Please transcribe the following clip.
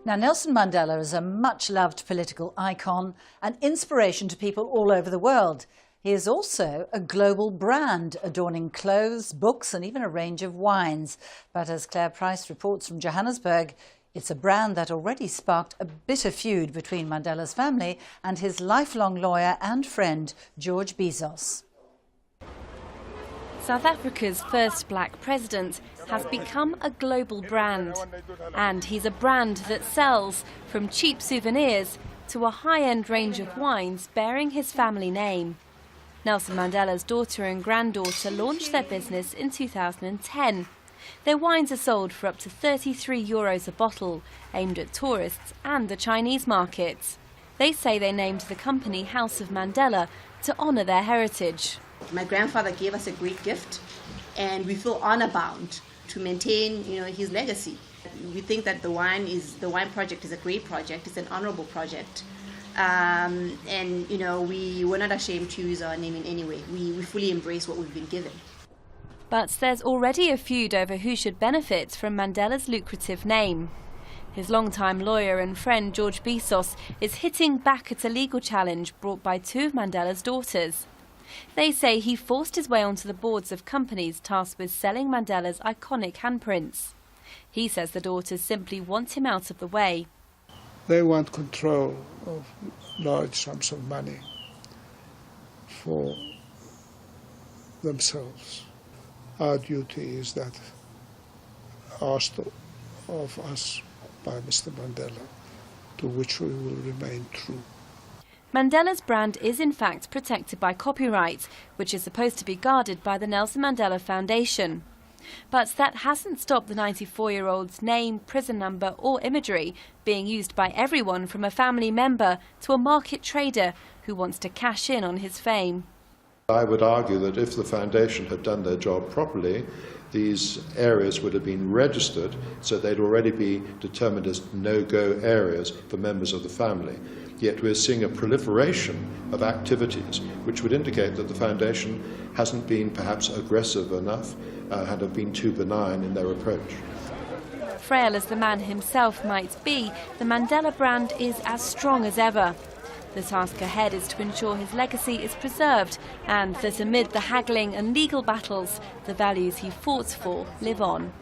Now, Nelson Mandela is a much-loved political icon and inspiration to people all over the world. He is also a global brand, adorning clothes, books and even a range of wines. But as Claire Price reports from Johannesburg, it's a brand that already sparked a bitter feud between Mandela's family and his lifelong lawyer and friend, George Bizos. South Africa's first black president has become a global brand. And he's a brand that sells from cheap souvenirs to a high-end range of wines bearing his family name. Nelson Mandela's daughter and granddaughter launched their business in 2010. Their wines are sold for up to €33 a bottle, aimed at tourists and the Chinese market. They say they named the company House of Mandela to honour their heritage. My grandfather gave us a great gift, and we feel honor-bound to maintain, his legacy. We think that the wine project is a great project. It's an honourable project, and we were not ashamed to use our name in any way. We fully embrace what we've been given. But there's already a feud over who should benefit from Mandela's lucrative name. His longtime lawyer and friend George Bizos is hitting back at a legal challenge brought by two of Mandela's daughters. They say he forced his way onto the boards of companies tasked with selling Mandela's iconic handprints. He says the daughters simply want him out of the way. They want control of large sums of money for themselves. Our duty is that asked of us by Mr. Mandela, to which we will remain true. Mandela's brand is in fact protected by copyright, which is supposed to be guarded by the Nelson Mandela Foundation. But that hasn't stopped the 94-year-old's name, prison number or imagery being used by everyone from a family member to a market trader who wants to cash in on his fame. I would argue that if the foundation had done their job properly, these areas would have been registered so they'd already be determined as no-go areas for members of the family. Yet we're seeing a proliferation of activities which would indicate that the foundation hasn't been perhaps aggressive enough, had been too benign in their approach. Frail as the man himself might be, the Mandela brand is as strong as ever. The task ahead is to ensure his legacy is preserved and that amid the haggling and legal battles, the values he fought for live on.